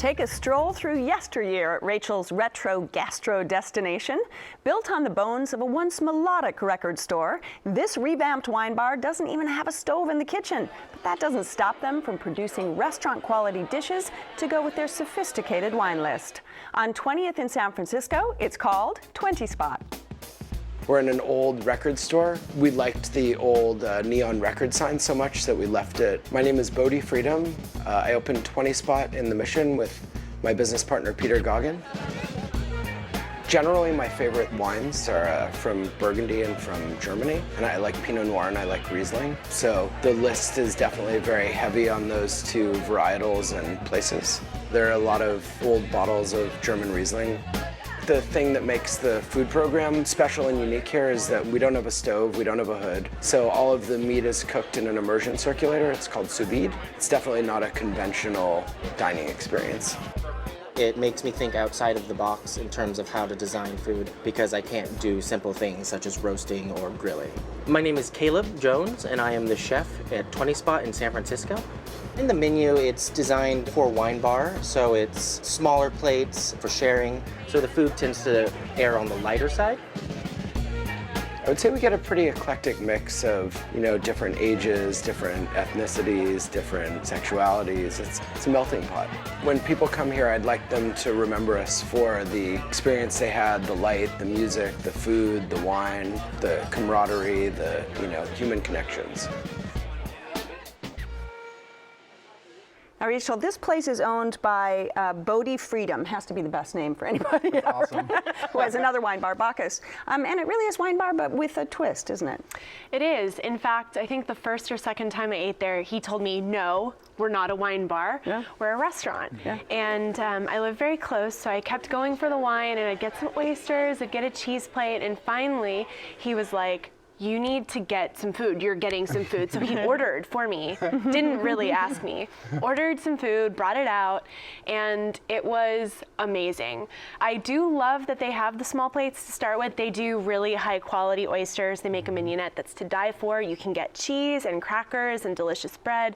Take a stroll through yesteryear at Rachel's retro gastro destination. Built on the bones of a once melodic record store, this revamped wine bar doesn't even have a stove in the kitchen. But that doesn't stop them from producing restaurant-quality dishes to go with their sophisticated wine list. On 20th in San Francisco, it's called 20 Spot. We're in an old record store. We liked the old neon record sign so much that we left it. My name is Bodhi Freedom. I opened 20 Spot in the Mission with my business partner, Peter Goggin. Generally, my favorite wines are from Burgundy and from Germany, and I like Pinot Noir and I like Riesling. So the list is definitely very heavy on those two varietals and places. There are a lot of old bottles of German Riesling. The thing that makes the food program special and unique here is that we don't have a stove, we don't have a hood. So all of the meat is cooked in an immersion circulator. It's called sous vide. It's definitely not a conventional dining experience. It makes me think outside of the box in terms of how to design food because I can't do simple things such as roasting or grilling. My name is Caleb Jones and I am the chef at 20 Spot in San Francisco. In the menu, it's designed for a wine bar, so it's smaller plates for sharing, so the food tends to err on the lighter side. I would say we get a pretty eclectic mix of, different ages, different ethnicities, different sexualities. It's a melting pot. When people come here, I'd like them to remember us for the experience they had, the light, the music, the food, the wine, the camaraderie, the, human connections. Now, Rachel, this place is owned by Bodhi Freedom. Has to be the best name for anybody ever. Awesome. Who has another wine bar, Bacchus. And it really is wine bar, but with a twist, isn't it? It is. In fact, I think the first or second time I ate there, he told me, no, we're not a wine bar, we're a restaurant. Yeah. And I live very close, so I kept going for the wine, and I'd get some oysters, I'd get a cheese plate, and finally, he was like, you need to get some food. You're getting some food. So he ordered for me, didn't really ask me, ordered some food, brought it out, and it was amazing. I do love that they have the small plates to start with. They do really high quality oysters. They make a mignonette that's to die for. You can get cheese and crackers and delicious bread,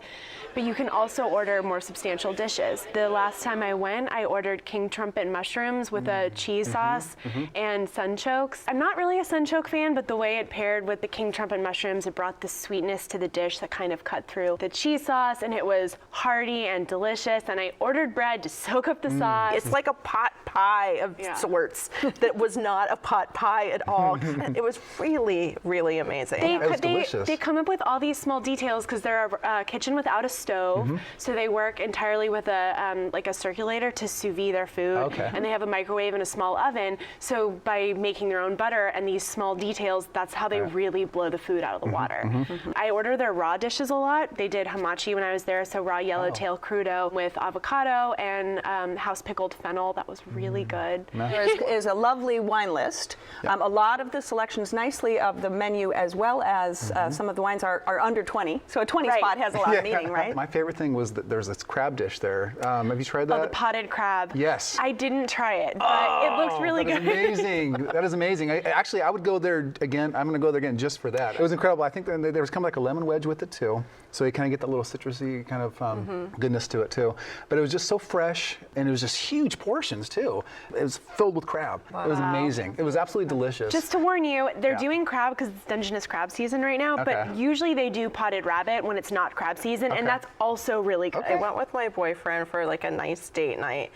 but you can also order more substantial dishes. The last time I went, I ordered king trumpet mushrooms with a cheese sauce and sunchokes. I'm not really a sunchoke fan, but the way it paired with the king trumpet mushrooms, it brought the sweetness to the dish that kind of cut through the cheese sauce, and it was hearty and delicious. And I ordered bread to soak up the sauce. It's like a pot pie of sorts that was not a pot pie at all. It was really, really amazing. They come up with all these small details because they're a kitchen without a stove, so they work entirely with a like a circulator to sous vide their food, and they have a microwave and a small oven. So by making their own butter and these small details, that's how they really blow the food out of the water. I order their raw dishes a lot. They did hamachi when I was there, so raw yellowtail crudo with avocado and house pickled fennel. That was really good. There is a lovely wine list. A lot of the selections nicely of the menu, as well as some of the wines are under 20. So a 20 spot has a lot of meaning, right? My favorite thing was that there's this crab dish there. Have you tried that? Oh, the potted crab. Yes. I didn't try it, but it looks really good. That is amazing. That is amazing. I would go there again. I'm going to go there again just for that. It was incredible. I think there was kind of like a lemon wedge with it too. So you kind of get that little citrusy kind of goodness to it too. But it was just so fresh, and it was just huge portions too. It was filled with crab. Wow. It was amazing. It was absolutely delicious. Just to warn you, they're doing crab because it's Dungeness crab season right now, but usually they do potted rabbit when it's not crab season, and that's also really good. I went with my boyfriend for like a nice date night,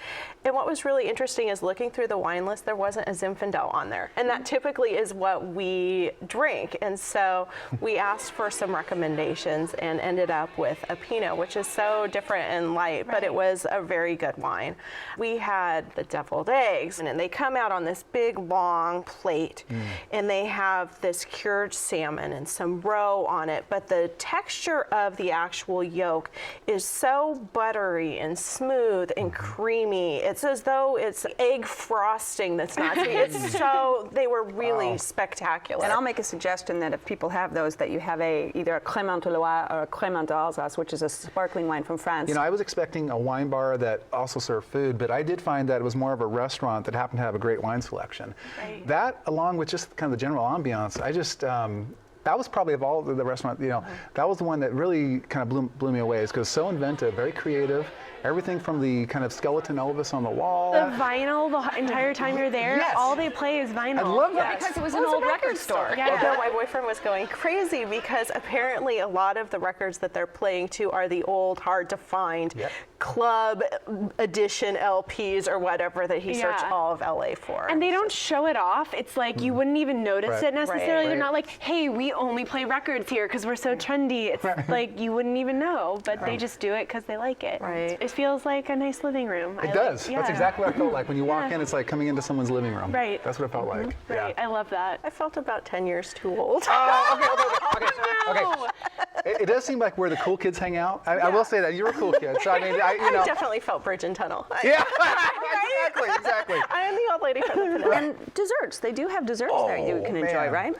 and what was really interesting is looking through the wine list, there wasn't a Zinfandel on there, and that typically is what we drink, and so we asked for some recommendations and ended up with a Pinot, which is so different and light, but it was a very good wine. We had the deviled eggs, and they come out on this big long plate, and they have this cured salmon and some roe on it, but the texture of the actual yolk is so buttery and smooth and creamy. It's as though it's egg frosting that's not sweet. It's so, they were really spectacular. And I'll make a suggestion that if people have those, that you have either a Crémant de Loire or a Crémant d'Alsace, which is a sparkling wine from France. I was expecting a wine bar that also served food, but I did find that it was more of a restaurant that happened to have a great wine selection. Right. That, along with just kind of the general ambiance, I just, that was probably of all the restaurant, that was the one that really kind of blew me away, because it's so inventive, very creative, everything from the kind of skeleton Elvis on the wall. The vinyl, the entire time you're there, Yes. all they play is vinyl. I love that. Because it was an old record store. Yeah. Although my boyfriend was going crazy because apparently a lot of the records that they're playing to are the old, hard to find Yep. club edition LPs or whatever that he searched Yeah. all of LA for. And they don't show it off. It's like you wouldn't even notice Right. it necessarily. They're Right. not like, hey, we only play records here because we're so trendy. It's like you wouldn't even know, but they just do it because they like it. Right. It feels like a nice living room. It does. That's exactly what I felt like. When you walk Yeah. in, it's like coming into someone's living room. Right. That's what it felt like. Right. I love that. I felt about 10 years too old. Okay. It does seem like where the cool kids hang out. I will say that you're a cool kid. So I mean, you know. I definitely felt Bridge and Tunnel. Yeah. Exactly. I am the old lady from the Peninsula. And desserts. They do have desserts there you can enjoy, man. right?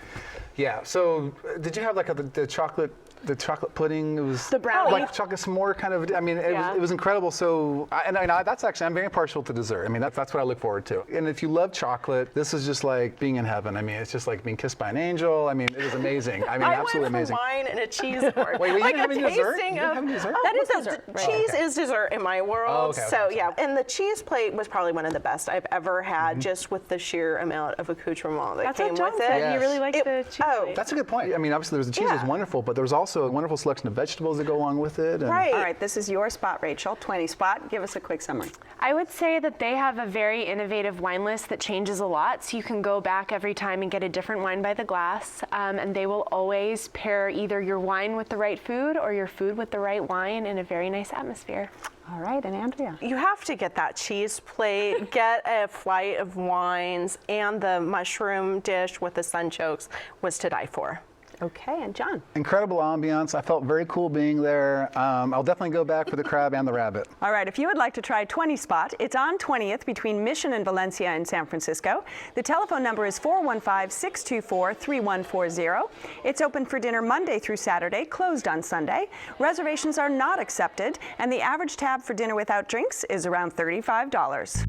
Yeah. So did you have like the chocolate? The chocolate pudding, it was The brownie. like chocolate s'more kind of. I mean, Yeah. it was incredible. So, that's actually, I'm very partial to dessert. I mean, that's what I look forward to. And if you love chocolate, this is just like being in heaven. I mean, it's just like being kissed by an angel. I mean, it was amazing. I mean, I absolutely went amazing. for wine and a cheese board. Wait, you like didn't have a any dessert? tasting You didn't of. have any dessert? That is dessert, right. Cheese is dessert in my world. Oh, okay, So okay. yeah, and the cheese plate was probably one of the best I've ever had, just with the sheer amount of accoutrement that That's came what John with said. it. He really liked It- the cheese oh, plate. That's a good point. I mean, obviously, the cheese was Yeah. wonderful, but there was also a wonderful selection of vegetables that go along with it. And Right. All right, this is your spot, Rachel. 20 spot. Give us a quick summary. I would say that they have a very innovative wine list that changes a lot, so you can go back every time and get a different wine by the glass, and they will always pair either your wine with the right food or your food with the right wine in a very nice atmosphere. All right, and Andrea. You have to get that cheese plate, get a flight of wines, and the mushroom dish with the sunchokes was to die for. Okay, and John. incredible ambiance. I felt very cool being there. I'll definitely go back for the crab and the rabbit. All right, if you would like to try 20 Spot, it's on 20th between Mission and Valencia in San Francisco. The telephone number is 415-624-3140. It's open for dinner Monday through Saturday, closed on Sunday. Reservations are not accepted, and the average tab for dinner without drinks is around $35.